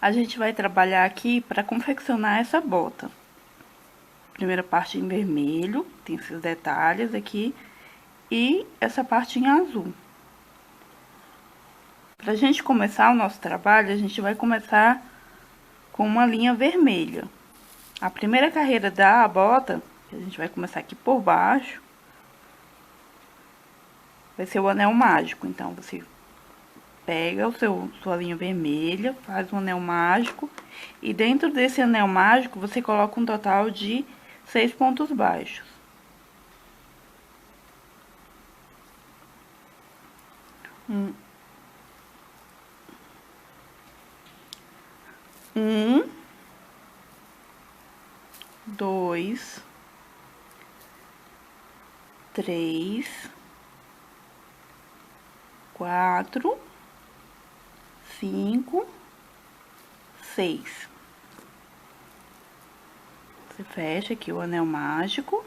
A gente vai trabalhar aqui para confeccionar essa bota. Primeira parte em vermelho, tem esses detalhes aqui, e essa parte em azul. Pra gente começar o nosso trabalho, a gente vai começar com uma linha vermelha. A primeira carreira da bota, que a gente vai começar aqui por baixo, vai ser o anel mágico. Então, você pega sua linha vermelha, faz um anel mágico, e dentro desse anel mágico, você coloca um total de 6 pontos baixos. Um, dois, três, quatro, 5, 6. Você fecha aqui o anel mágico.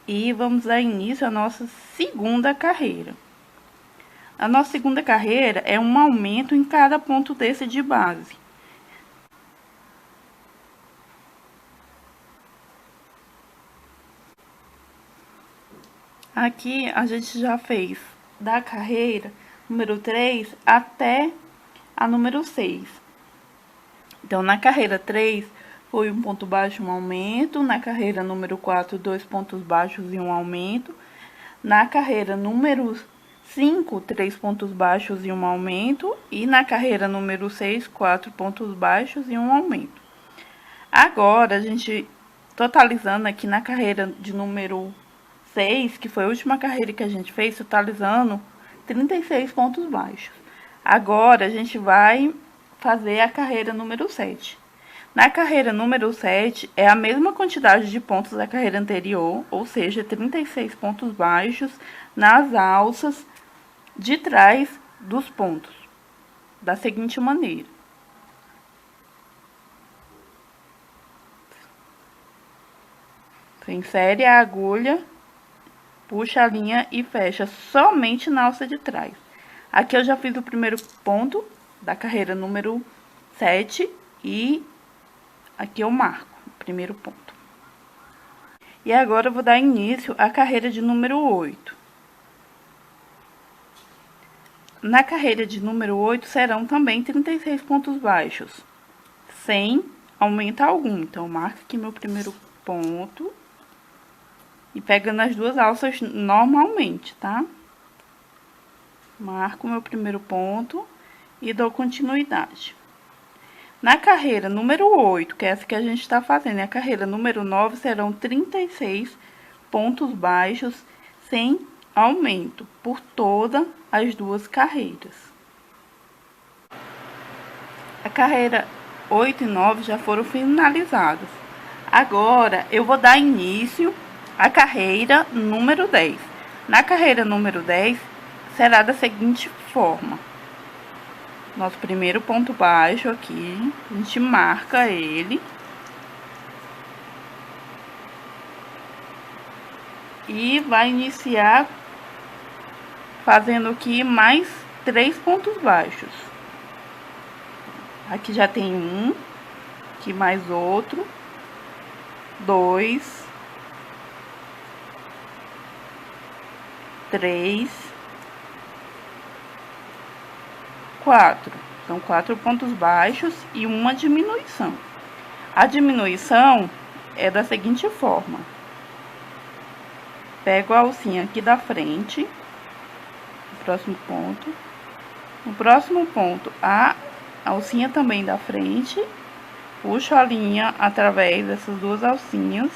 E vamos dar início à nossa segunda carreira. A nossa segunda carreira é um aumento em cada ponto desse de base. Aqui a gente já fez da carreira número 3 até a número 6. Então, na carreira 3 foi um ponto baixo, um aumento. Na carreira número 4, 2 pontos baixos e um aumento. Na carreira número 5, 3 pontos baixos e um aumento. E na carreira número 6, 4 pontos baixos e um aumento. Agora, a gente, totalizando aqui na carreira de número 6, que foi a última carreira que a gente fez, totalizando 36 pontos baixos. Agora, a gente vai fazer a carreira número 7. Na carreira número 7, é a mesma quantidade de pontos da carreira anterior, ou seja, 36 pontos baixos nas alças de trás dos pontos, da seguinte maneira. Você insere a agulha, puxa a linha e fecha somente na alça de trás. Aqui eu já fiz o primeiro ponto da carreira número 7 e aqui eu marco o primeiro ponto. E agora eu vou dar início à carreira de número 8. Na carreira de número 8 serão também 36 pontos baixos, sem aumento algum. Então, eu marco aqui meu primeiro ponto e pegando as duas alças normalmente, tá? Marco meu primeiro ponto e dou continuidade. Na carreira número 8, que é essa que a gente está fazendo, e a carreira número 9 serão 36 pontos baixos sem aumento por todas as duas carreiras. A carreira 8 e 9 já foram finalizadas. Agora, eu vou dar início à carreira número 10. Na carreira número 10, será da seguinte forma. Nosso primeiro ponto baixo aqui, a gente marca ele. E vai iniciar fazendo aqui mais 3 pontos baixos. Aqui já tem um, aqui mais outro, 2, 3, 4. São 4 pontos baixos e uma diminuição. A diminuição é da seguinte forma. Pego a alcinha aqui da frente, no próximo ponto. No próximo ponto, a alcinha também da frente. Puxo a linha através dessas duas alcinhas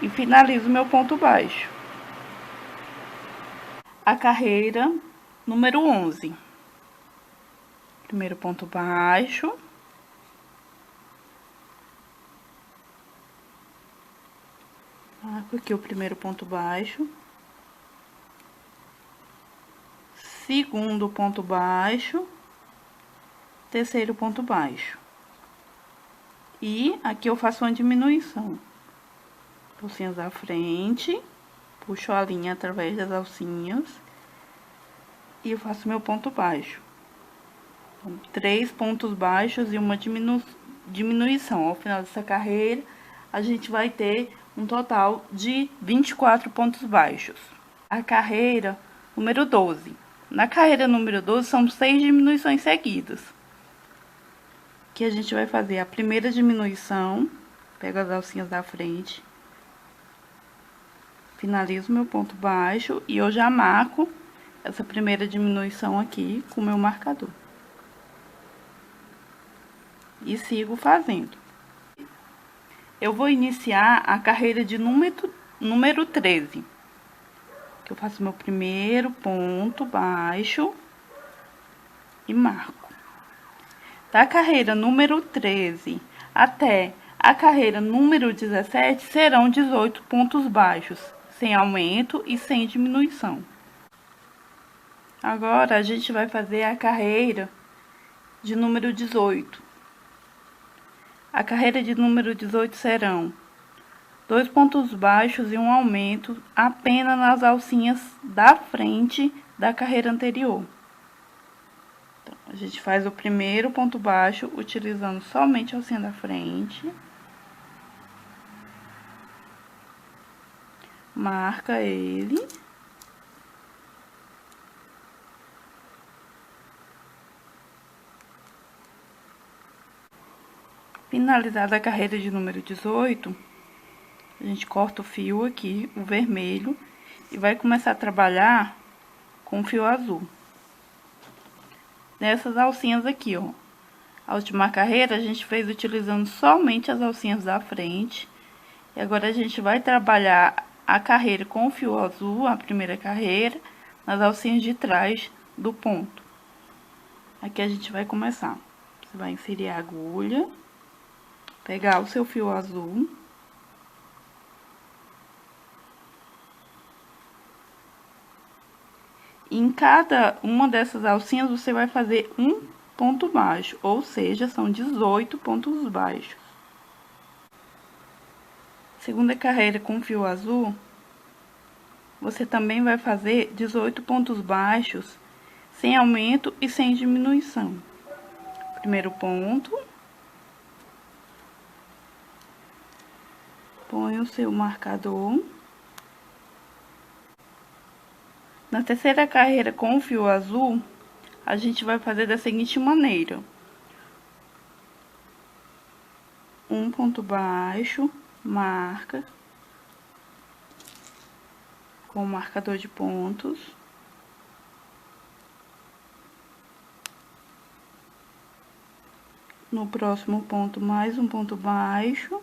e finalizo meu ponto baixo. A carreira número 11. Primeiro ponto baixo. Marco aqui o primeiro ponto baixo. Segundo ponto baixo. Terceiro ponto baixo. E aqui eu faço uma diminuição. Alcinhas à frente. Puxo a linha através das alcinhas. e eu faço meu ponto baixo. Então, 3 pontos baixos e uma diminuição. Ao final dessa carreira, a gente vai ter um total de 24 pontos baixos. A carreira número 12. Na carreira número 12, são 6 diminuições seguidas. Que a gente vai fazer a primeira diminuição, pego as alcinhas da frente, finalizo meu ponto baixo e eu já marco essa primeira diminuição aqui com o meu marcador. E sigo fazendo. Eu vou iniciar a carreira de número 13. Que eu faço meu primeiro ponto baixo e marco. Da carreira número 13 até a carreira número 17 serão 18 pontos baixos, sem aumento e sem diminuição. Agora, a gente vai fazer a carreira de número 18. A carreira de número 18 serão 2 pontos baixos e um aumento apenas nas alcinhas da frente da carreira anterior. Então, a gente faz o primeiro ponto baixo utilizando somente a alcinha da frente. Marca ele. Finalizada a carreira de número 18, a gente corta o fio aqui, o vermelho, e vai começar a trabalhar com o fio azul. Nessas alcinhas aqui, ó. A última carreira a gente fez utilizando somente as alcinhas da frente. E agora a gente vai trabalhar a carreira com o fio azul, a primeira carreira, nas alcinhas de trás do ponto. Aqui a gente vai começar. Você vai inserir a agulha, pegar o seu fio azul. Em cada uma dessas alcinhas, você vai fazer um ponto baixo, ou seja, são 18 pontos baixos. Segunda carreira com fio azul, você também vai fazer 18 pontos baixos, sem aumento e sem diminuição. Primeiro ponto. Põe o seu marcador. Na terceira carreira com o fio azul, a gente vai fazer da seguinte maneira. Um ponto baixo, marca, com o marcador de pontos. No próximo ponto, mais um ponto baixo.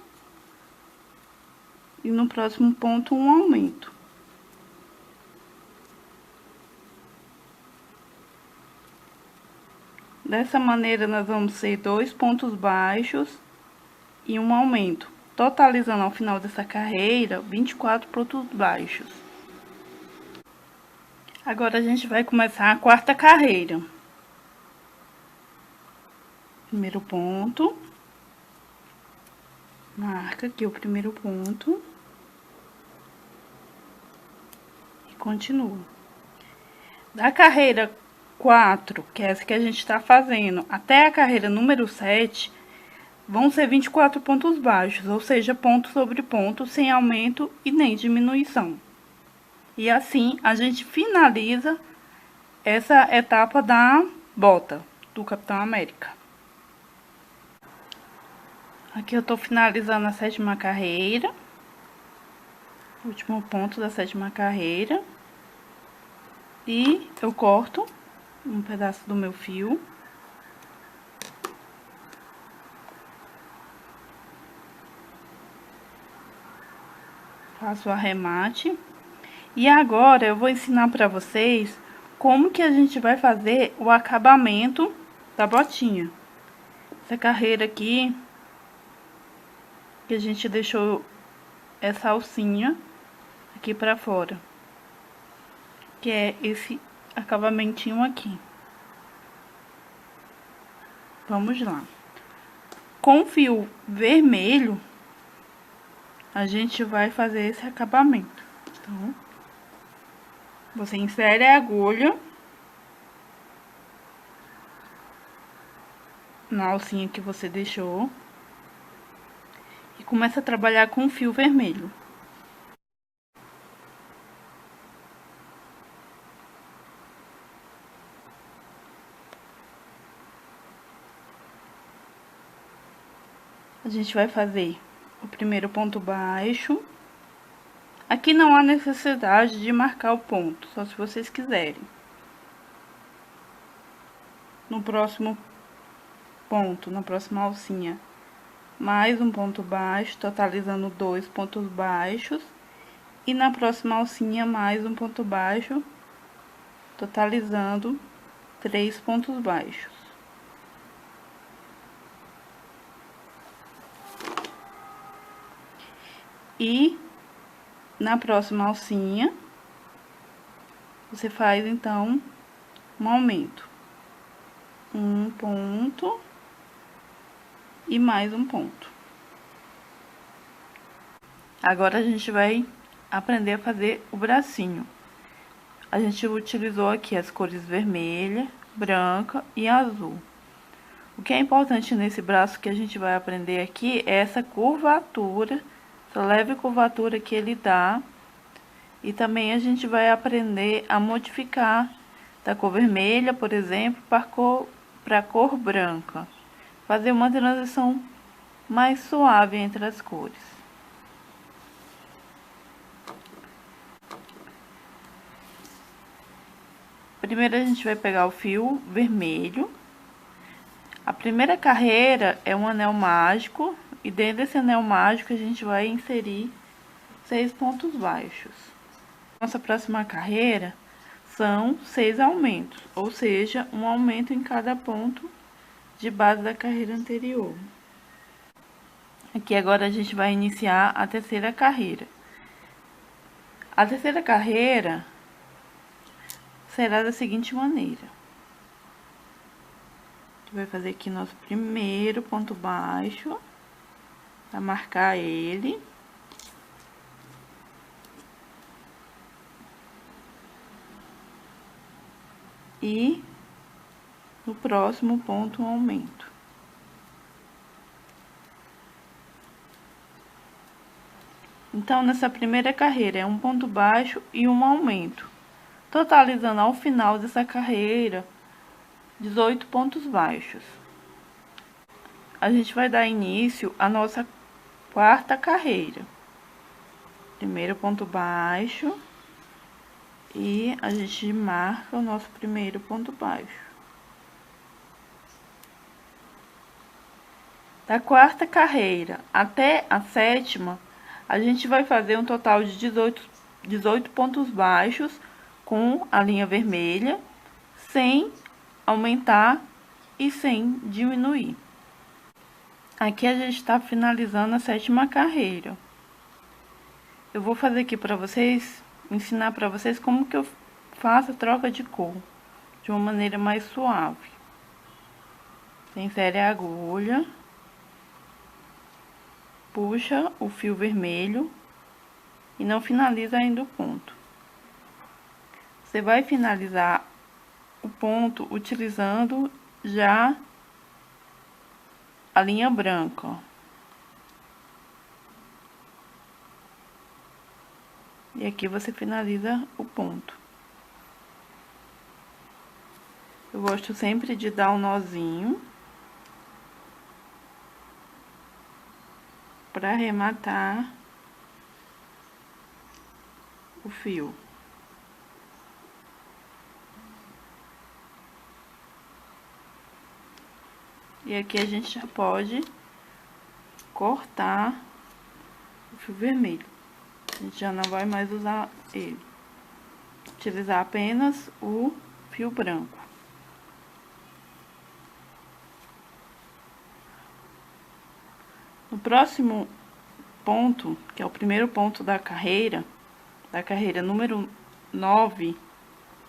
E no próximo ponto, um aumento. Dessa maneira, nós vamos ter 2 pontos baixos e um aumento, totalizando ao final dessa carreira 24 pontos baixos. Agora, a gente vai começar a quarta carreira. Primeiro ponto. Marca aqui o primeiro ponto. E continua. Da carreira 4, que é essa que a gente tá fazendo, até a carreira número 7, vão ser 24 pontos baixos, ou seja, ponto sobre ponto, sem aumento e nem diminuição. E assim, a gente finaliza essa etapa da bota do Capitão América. Aqui eu tô finalizando a 7ª carreira, último ponto da 7ª carreira, e eu corto um pedaço do meu fio. Faço o arremate. E agora eu vou ensinar pra vocês como que a gente vai fazer o acabamento da botinha. Essa carreira aqui, que a gente deixou essa alcinha aqui pra fora. Que é esse acabamentinho aqui. Vamos lá. Com fio vermelho, a gente vai fazer esse acabamento. Então, você insere a agulha na alcinha que você deixou. E começa a trabalhar com o fio vermelho. A gente vai fazer o primeiro ponto baixo. Aqui não há necessidade de marcar o ponto, só se vocês quiserem. No próximo ponto, na próxima alcinha, mais um ponto baixo, totalizando 2 pontos baixos. E na próxima alcinha, mais um ponto baixo, totalizando 3 pontos baixos. E na próxima alcinha, você faz, então, um aumento. Um ponto e mais um ponto. Agora, a gente vai aprender a fazer o bracinho. A gente utilizou aqui as cores vermelha, branca e azul. O que é importante nesse braço que a gente vai aprender aqui é essa curvatura, essa leve curvatura que ele dá. E também a gente vai aprender a modificar da cor vermelha, por exemplo, para a cor branca. Fazer uma transição mais suave entre as cores. Primeiro a gente vai pegar o fio vermelho. A primeira carreira é um anel mágico. E dentro desse anel mágico a gente vai inserir 6 pontos baixos. Nossa próxima carreira são 6 aumentos, ou seja, um aumento em cada ponto de base da carreira anterior. Aqui agora a gente vai iniciar a terceira carreira. A terceira carreira será da seguinte maneira. A gente vai fazer aqui nosso primeiro ponto baixo, para marcar ele. E no próximo ponto, um aumento. Então, nessa primeira carreira, é um ponto baixo e um aumento, totalizando ao final dessa carreira 18 pontos baixos. A gente vai dar início à nossa quarta carreira. Primeiro ponto baixo e a gente marca o nosso primeiro ponto baixo. Da quarta carreira até a sétima, a gente vai fazer um total de 18 pontos baixos com a linha vermelha, sem aumentar e sem diminuir. Aqui a gente está finalizando a sétima carreira. Eu vou fazer aqui para vocês, ensinar para vocês como que eu faço a troca de cor, de uma maneira mais suave. Você insere a agulha, puxa o fio vermelho e não finaliza ainda o ponto. Você vai finalizar o ponto utilizando já a linha branca. E aqui você finaliza o ponto. Eu gosto sempre de dar um nozinho para arrematar o fio. E aqui a gente já pode cortar o fio vermelho. A gente já não vai mais usar ele. Utilizar apenas o fio branco. No próximo ponto, que é o primeiro ponto da carreira número 9,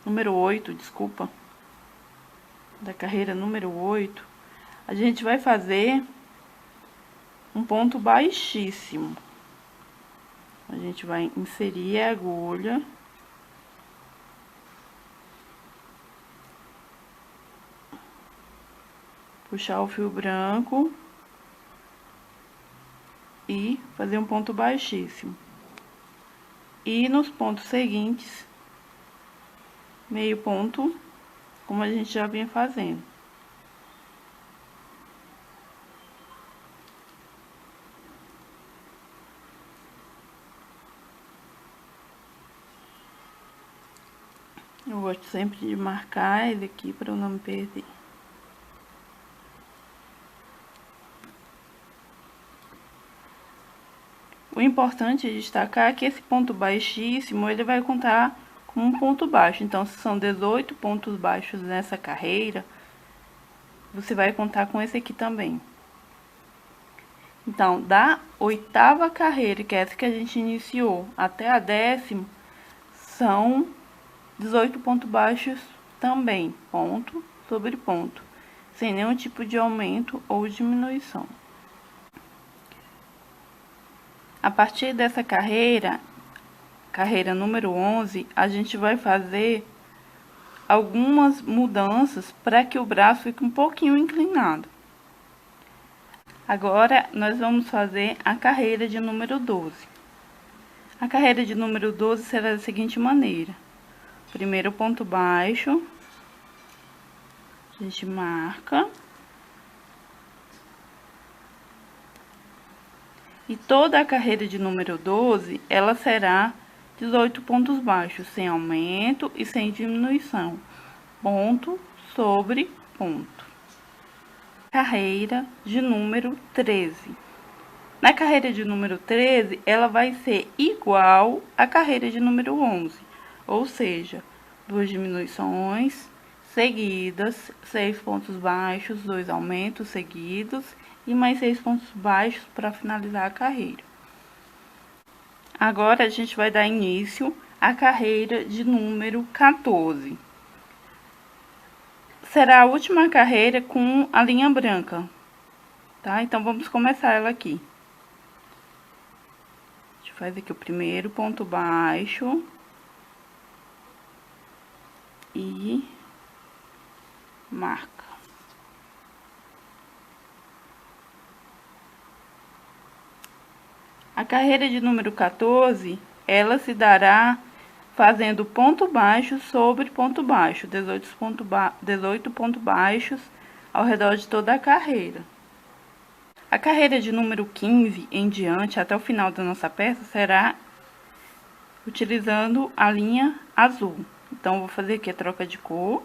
número 8, desculpa, da carreira número 8, a gente vai fazer um ponto baixíssimo. A gente vai inserir a agulha. puxar o fio branco e fazer um ponto baixíssimo. E nos pontos seguintes, meio ponto, como a gente já vinha fazendo. Eu gosto sempre de marcar ele aqui para eu não me perder. O importante é destacar que esse ponto baixíssimo, ele vai contar como um ponto baixo. Então, se são 18 pontos baixos nessa carreira, você vai contar com esse aqui também. Então, da 8ª carreira, que é essa que a gente iniciou, até a 10ª, são 18 pontos baixos também, ponto sobre ponto, sem nenhum tipo de aumento ou diminuição. A partir dessa carreira número 11, a gente vai fazer algumas mudanças para que o braço fique um pouquinho inclinado. Agora, nós vamos fazer a carreira de número 12. A carreira de número 12 será da seguinte maneira: primeiro ponto baixo, a gente marca. E toda a carreira de número 12, ela será 18 pontos baixos, sem aumento e sem diminuição. Ponto sobre ponto. Carreira de número 13. Na carreira de número 13, ela vai ser igual à carreira de número 11. Ou seja, 2 diminuições seguidas, 6 pontos baixos, 2 aumentos seguidos e mais 6 pontos baixos para finalizar a carreira. Agora, a gente vai dar início à carreira de número 14. Será a última carreira com a linha branca, tá? Então, vamos começar ela aqui. A gente faz aqui o primeiro ponto baixo e marca. A carreira de número 14, ela se dará fazendo ponto baixo sobre ponto baixo, 18 pontos baixos ao redor de toda a carreira. A carreira de número 15 em diante, até o final da nossa peça, será utilizando a linha azul. Então, vou fazer aqui a troca de cor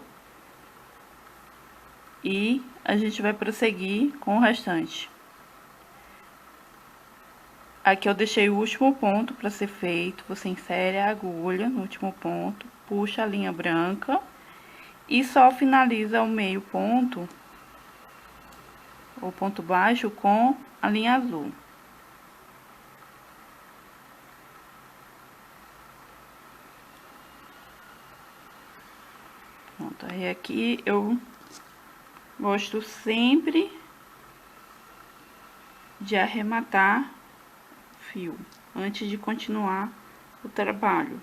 e a gente vai prosseguir com o restante. Aqui eu deixei o último ponto para ser feito. Você insere a agulha no último ponto, puxa a linha branca e só finaliza o meio ponto, o ponto baixo, com a linha azul. Pronto, aí aqui eu gosto sempre de arrematar fio antes de continuar o trabalho.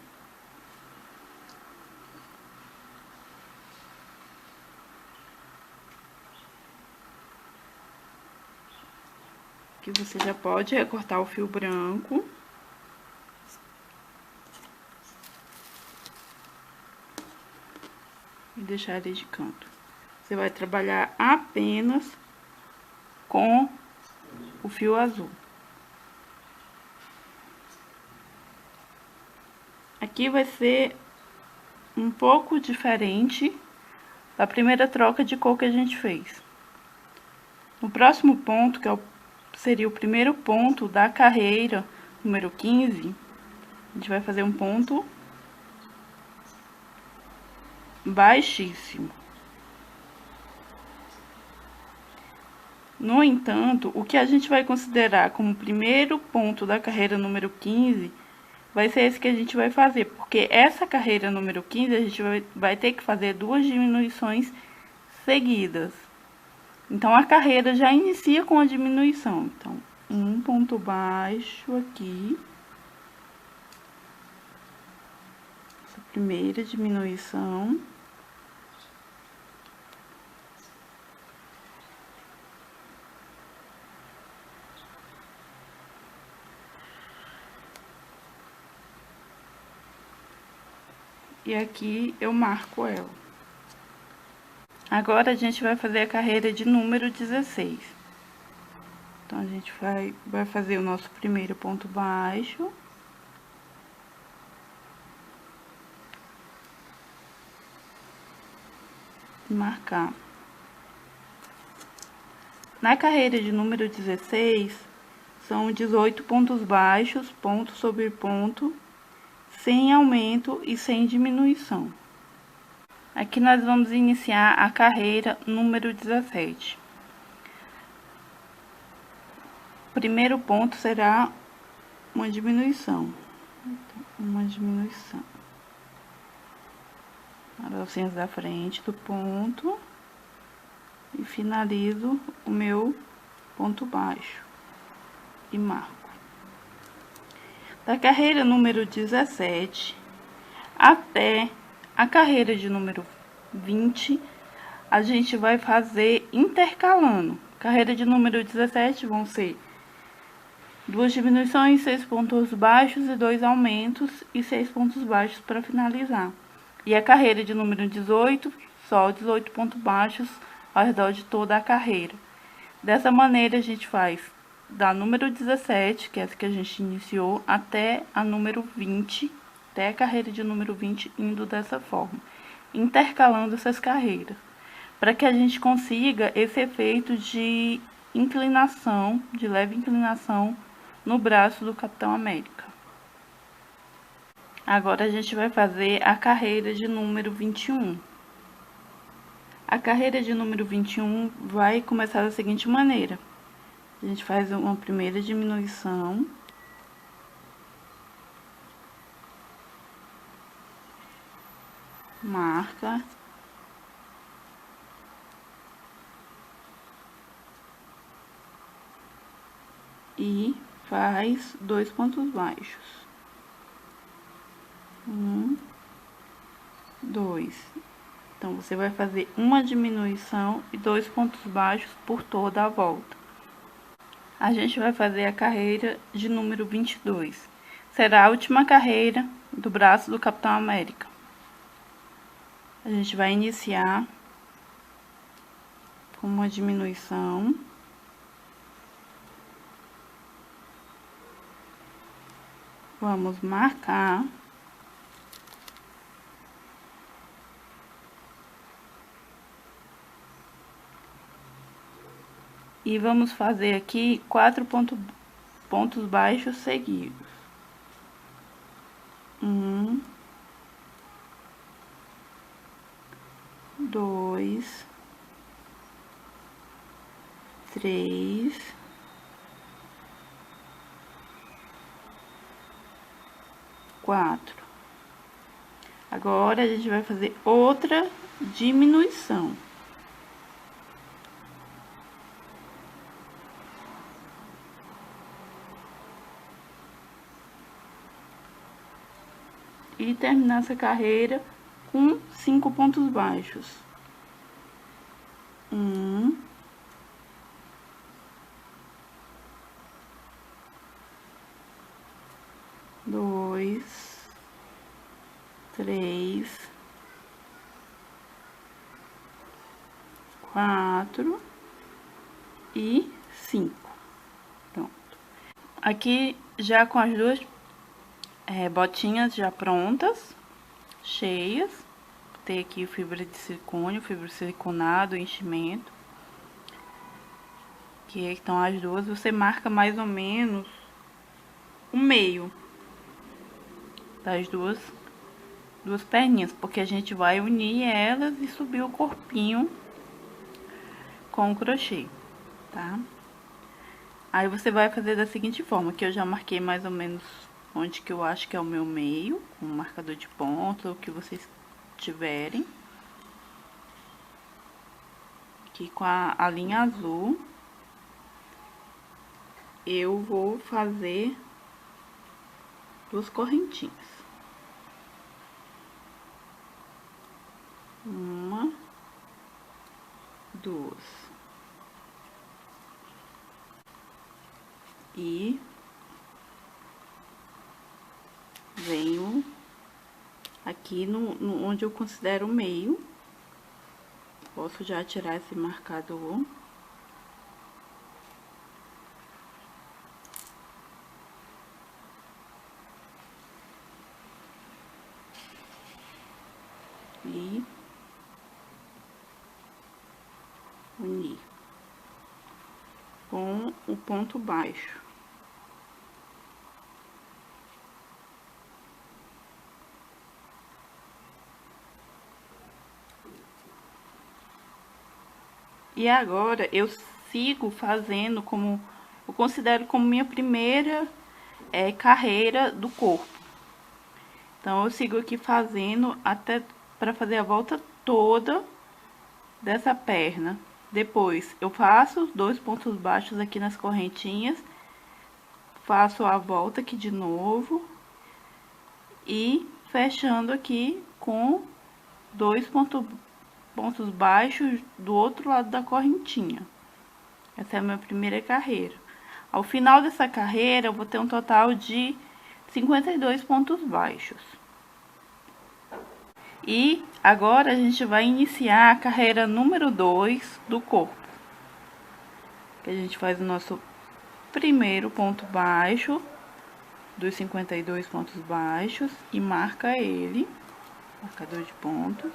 Aqui você já pode recortar o fio branco. E deixar ele de canto. Você vai trabalhar apenas com o fio azul. Aqui vai ser um pouco diferente da primeira troca de cor que a gente fez. No próximo ponto, que seria o primeiro ponto da carreira número 15, a gente vai fazer um ponto baixíssimo. No entanto, o que a gente vai considerar como primeiro ponto da carreira número 15 vai ser esse que a gente vai fazer, porque essa carreira número 15 a gente vai ter que fazer 2 diminuições seguidas. Então, a carreira já inicia com a diminuição. Então, um ponto baixo aqui. Essa primeira diminuição. e aqui eu marco ela. Agora a gente vai fazer a carreira de número 16. Então a gente vai fazer o nosso primeiro ponto baixo. Marcar. Na carreira de número 16, são 18 pontos baixos, ponto sobre ponto, sem aumento e sem diminuição. Aqui nós vamos iniciar a carreira número 17. O primeiro ponto será uma diminuição. Paracinhas da frente do ponto e finalizo o meu ponto baixo e marco. Da carreira número 17 até a carreira de número 20, a gente vai fazer intercalando. Carreira de número 17 vão ser 2 diminuições, 6 pontos baixos e 2 aumentos e 6 pontos baixos para finalizar. E a carreira de número 18, só 18 pontos baixos ao redor de toda a carreira. Dessa maneira, a gente faz da número 17, que é essa que a gente iniciou, até a número 20, até a carreira de número 20, indo dessa forma, intercalando essas carreiras, para que a gente consiga esse efeito de inclinação, de leve inclinação no braço do Capitão América. Agora a gente vai fazer a carreira de número 21. A carreira de número 21 vai começar da seguinte maneira. A gente faz uma primeira diminuição. Marca. E faz 2 pontos baixos. 1, 2. Então, você vai fazer uma diminuição e 2 pontos baixos por toda a volta. A gente vai fazer a carreira de número 22. Será a última carreira do braço do Capitão América. A gente vai iniciar com uma diminuição. Vamos marcar. E vamos fazer aqui 4 pontos baixos seguidos. 1, 2, 3, 4. Agora, a gente vai fazer outra diminuição. E terminar essa carreira com 5 pontos baixos. 1, 2, 3, 4 e 5. Pronto. Aqui já com as duas botinhas já prontas, cheias. Tem aqui fibra de silicone, fibra siliconado, enchimento. Que estão as duas. Você marca mais ou menos o meio das duas perninhas, porque a gente vai unir elas e subir o corpinho com o crochê, tá? Aí você vai fazer da seguinte forma, que eu já marquei mais ou menos onde que eu acho que é o meu meio, com um marcador de ponta, ou que vocês tiverem. Aqui com a linha azul, eu vou fazer 2 correntinhas. 1, 2. E venho aqui aqui onde eu considero o meio. Posso já tirar esse marcador. E unir com o ponto baixo. E agora eu sigo fazendo como eu considero como minha primeira carreira do corpo. Então eu sigo aqui fazendo até para fazer a volta toda dessa perna. Depois eu faço 2 pontos baixos aqui nas correntinhas, faço a volta aqui de novo e fechando aqui com 2 pontos baixos do outro lado da correntinha. Essa é a minha primeira carreira. Ao final dessa carreira, eu vou ter um total de 52 pontos baixos. E agora a gente vai iniciar a carreira número 2 do corpo. Que a gente faz o nosso primeiro ponto baixo dos 52 pontos baixos e marca ele, marcador de pontos.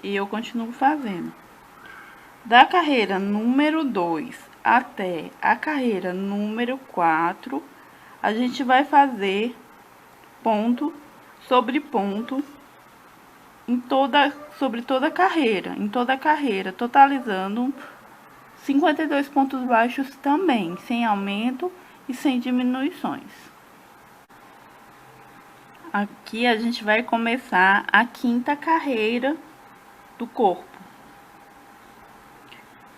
E eu continuo fazendo. Da carreira número 2 até a carreira número 4, a gente vai fazer ponto sobre ponto sobre toda a carreira, totalizando 52 pontos baixos também, sem aumento e sem diminuições. Aqui a gente vai começar a 5ª carreira do corpo.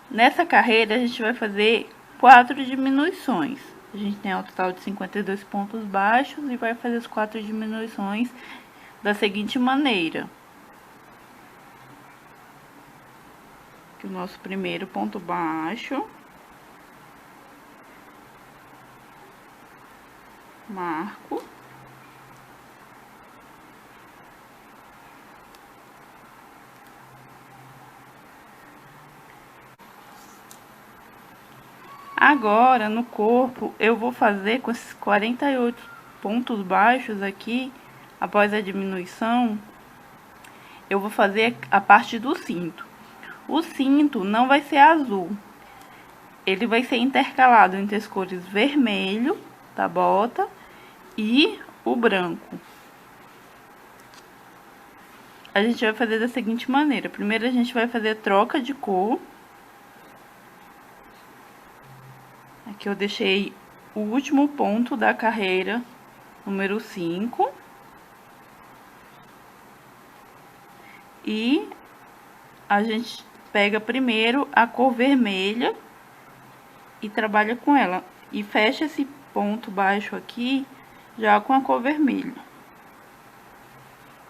Nessa carreira a gente vai fazer 4 diminuições. A gente tem um total de 52 pontos baixos e vai fazer as 4 diminuições da seguinte maneira. Aqui o nosso primeiro ponto baixo, marco. Agora, no corpo, eu vou fazer com esses 48 pontos baixos aqui, após a diminuição, eu vou fazer a parte do cinto. O cinto não vai ser azul, ele vai ser intercalado entre as cores vermelho da bota e o branco. A gente vai fazer da seguinte maneira: primeiro a gente vai fazer troca de cor. Aqui eu deixei o último ponto da carreira número 5. E a gente pega primeiro a cor vermelha e trabalha com ela. E fecha esse ponto baixo aqui já com a cor vermelha.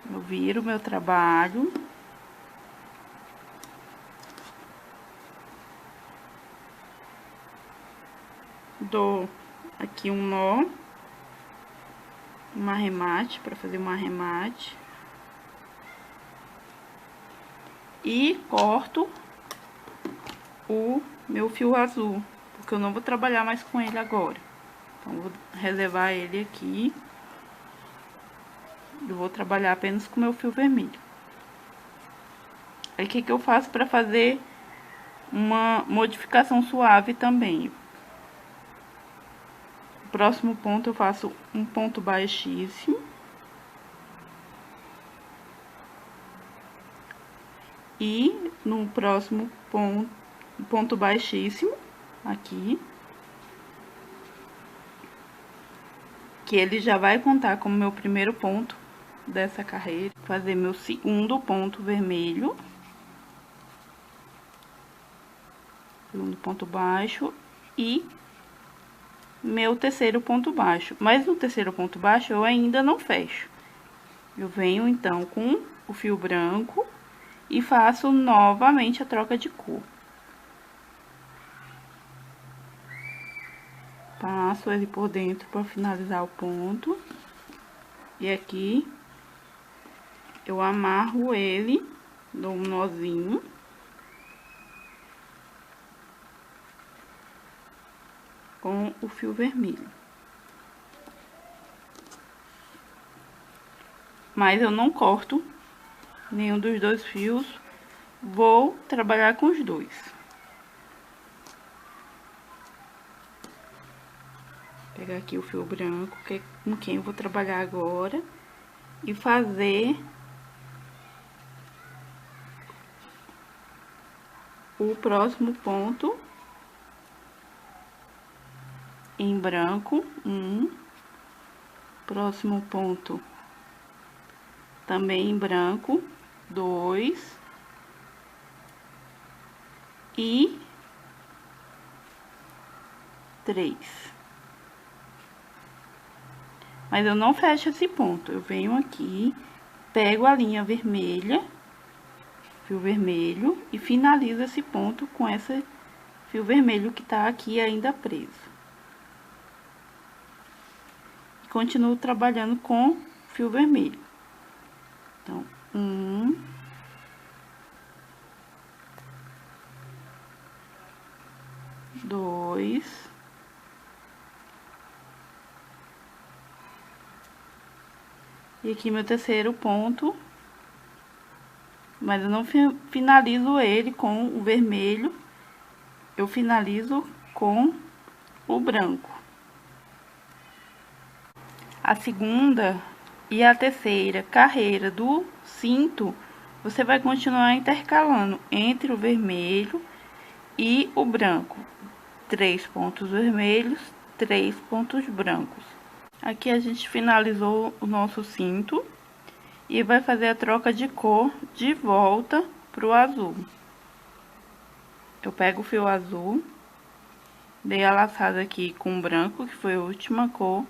Eu viro meu trabalho. Dou aqui um nó, um arremate, para fazer um arremate. E corto o meu fio azul, porque eu não vou trabalhar mais com ele agora. Então, eu vou reservar ele aqui. Eu vou trabalhar apenas com o meu fio vermelho. Aí, o que que eu faço para fazer uma modificação suave também? No próximo ponto, eu faço um ponto baixíssimo. E no próximo ponto baixíssimo, aqui, que ele já vai contar como meu primeiro ponto dessa carreira. Fazer meu segundo ponto vermelho, segundo ponto baixo e meu terceiro ponto baixo. Mas no terceiro ponto baixo eu ainda não fecho. Eu venho então com o fio branco e faço novamente a troca de cor. passo ele por dentro para finalizar o ponto. E aqui eu amarro ele, dou um nozinho. Com o fio vermelho. Mas eu não corto nenhum dos dois fios, vou trabalhar com os dois. Vou pegar aqui o fio branco, que é com quem eu vou trabalhar agora, e fazer o próximo ponto em branco, próximo ponto também em branco, 2 e 3. Mas eu não fecho esse ponto, eu venho aqui, pego a linha vermelha, fio vermelho, e finalizo esse ponto com esse fio vermelho que tá aqui ainda preso. Continuo trabalhando com fio vermelho. Então, 2, e aqui meu terceiro ponto, mas eu não finalizo ele com o vermelho, eu finalizo com o branco. A segunda e a terceira carreira do cinto, você vai continuar intercalando entre o vermelho e o branco. 3 pontos vermelhos, 3 pontos brancos. Aqui a gente finalizou o nosso cinto e vai fazer a troca de cor de volta pro azul. Eu pego o fio azul, dei a laçada aqui com branco, que foi a última cor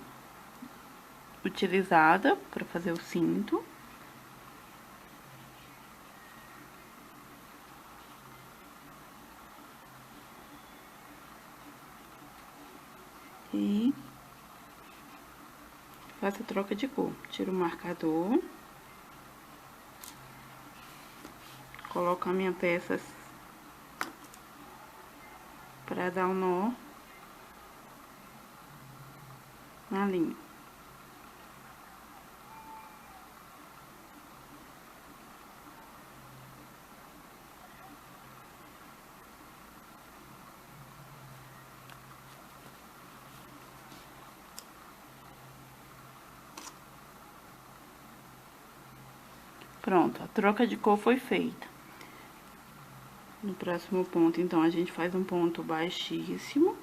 utilizada para fazer o cinto. E faço a troca de cor. Tiro o marcador. Coloco a minha peça para dar o nó na linha. Pronto, a troca de cor foi feita. No próximo ponto, então, a gente faz um ponto baixíssimo.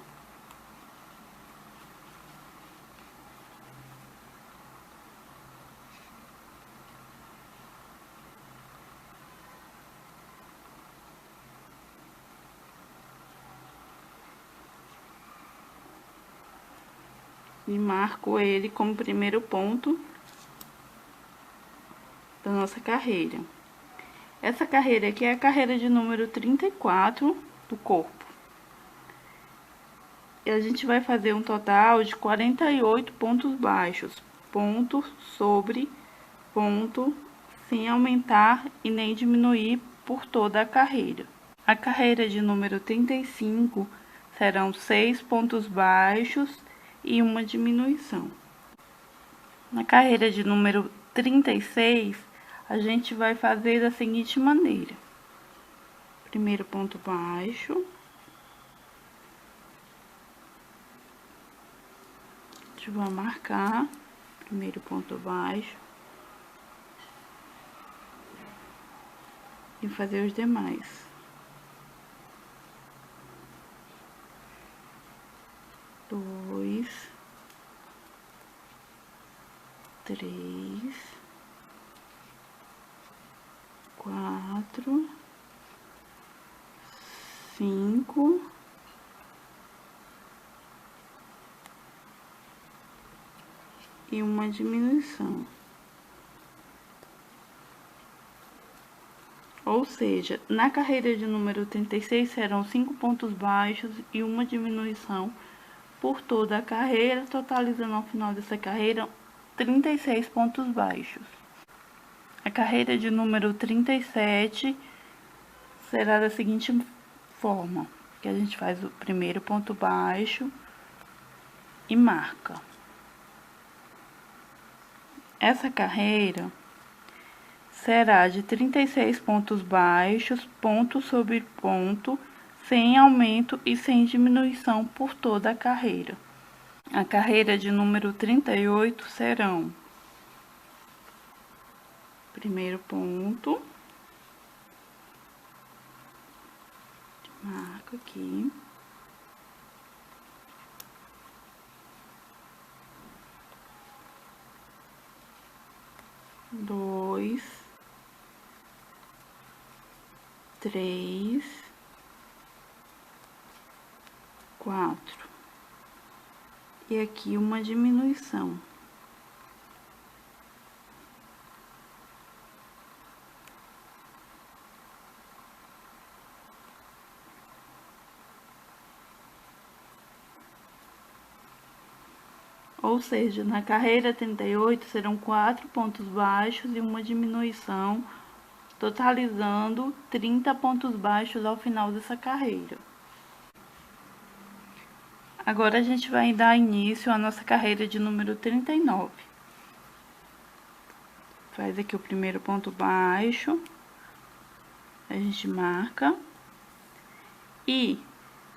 E marco ele como primeiro ponto da nossa carreira. Essa carreira aqui é a carreira de número 34 do corpo. E a gente vai fazer um total de 48 pontos baixos, ponto sobre ponto, sem aumentar e nem diminuir por toda a carreira. A carreira de número 35 serão 6 pontos baixos e uma diminuição. Na carreira de número 36, a gente vai fazer da seguinte maneira: primeiro ponto baixo, a gente vai marcar primeiro ponto baixo e fazer os demais. 2, 3, 4, 5 e uma diminuição. Ou seja, na carreira de número 36 serão 5 pontos baixos e uma diminuição por toda a carreira, totalizando ao final dessa carreira 36 pontos baixos. A carreira de número 37 será da seguinte forma, que a gente faz o primeiro ponto baixo e marca. Essa carreira será de 36 pontos baixos, ponto sobre ponto, sem aumento e sem diminuição por toda a carreira. A carreira de número 38 serão: primeiro ponto, marco aqui, dois, três, quatro, e aqui uma diminuição. Ou seja, na carreira 38 serão 4 pontos baixos e uma diminuição, totalizando 30 pontos baixos ao final dessa carreira. Agora a gente vai dar início à nossa carreira de número 39. Faz aqui o primeiro ponto baixo, a gente marca, e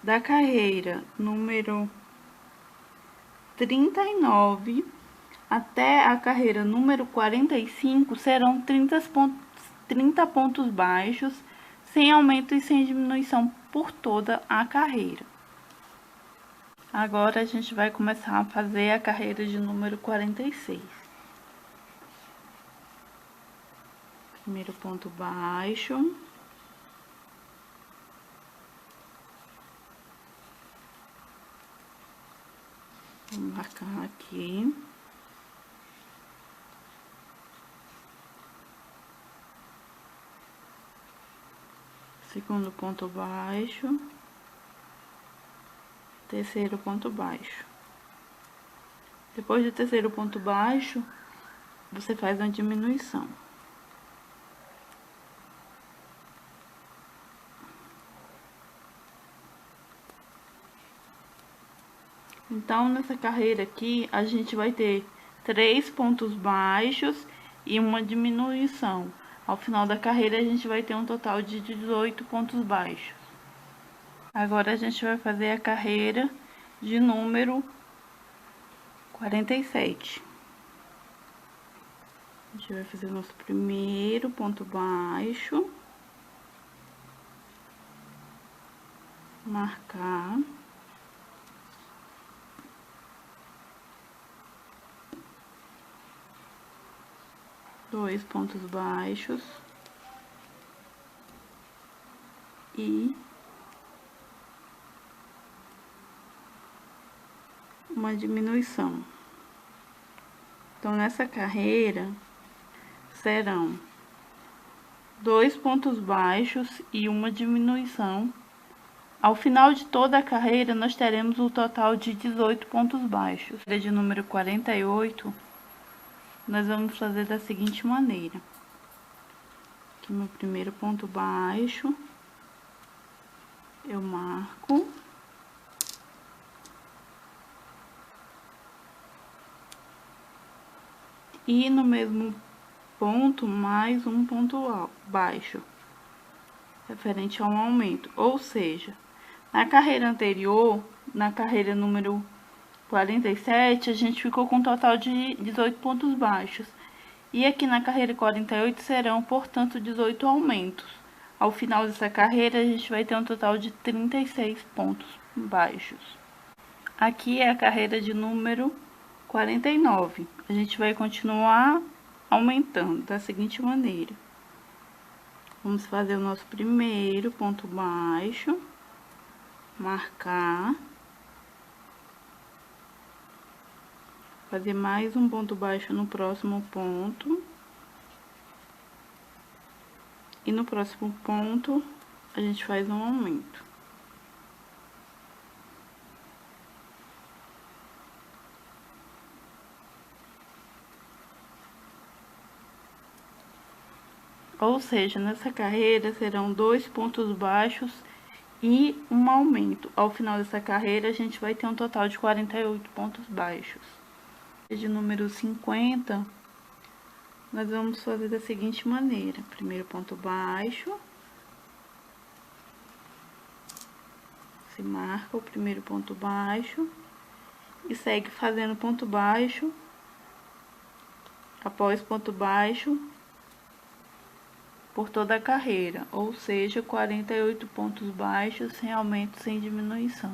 da carreira número 39 até a carreira número 45 serão 30 pontos baixos, sem aumento e sem diminuição por toda a carreira. Agora a gente vai começar a fazer a carreira de número 46. Primeiro ponto baixo. Vou marcar aqui. Segundo ponto baixo. Terceiro ponto baixo. Depois do terceiro ponto baixo, você faz uma diminuição. Então, nessa carreira aqui, a gente vai ter 3 pontos baixos e uma diminuição. Ao final da carreira, a gente vai ter um total de 18 pontos baixos. Agora, a gente vai fazer a carreira de número 47. A gente vai fazer o nosso primeiro ponto baixo. Marcar. Dois pontos baixos e uma diminuição. Então, nessa carreira serão 2 pontos baixos e uma diminuição. Ao final de toda a carreira, nós teremos o total de 18 pontos baixos. De número 48, nós vamos fazer da seguinte maneira. Aqui meu primeiro ponto baixo, eu marco. E no mesmo ponto, mais um ponto baixo, referente a um aumento. Ou seja, na carreira anterior, na carreira número 47, a gente ficou com um total de 18 pontos baixos. E aqui na carreira 48 serão, portanto, 18 aumentos. Ao final dessa carreira, a gente vai ter um total de 36 pontos baixos. Aqui é a carreira de número 49. A gente vai continuar aumentando da seguinte maneira. Vamos fazer o nosso primeiro ponto baixo, marcar, fazer mais um ponto baixo no próximo ponto, e no próximo ponto a gente faz um aumento. Ou seja, nessa carreira serão 2 pontos baixos e um aumento. Ao final dessa carreira, a gente vai ter um total de 48 pontos baixos. De número 50, nós vamos fazer da seguinte maneira: primeiro ponto baixo, se marca o primeiro ponto baixo e segue fazendo ponto baixo após ponto baixo por toda a carreira, ou seja, 48 pontos baixos sem aumento, sem diminuição.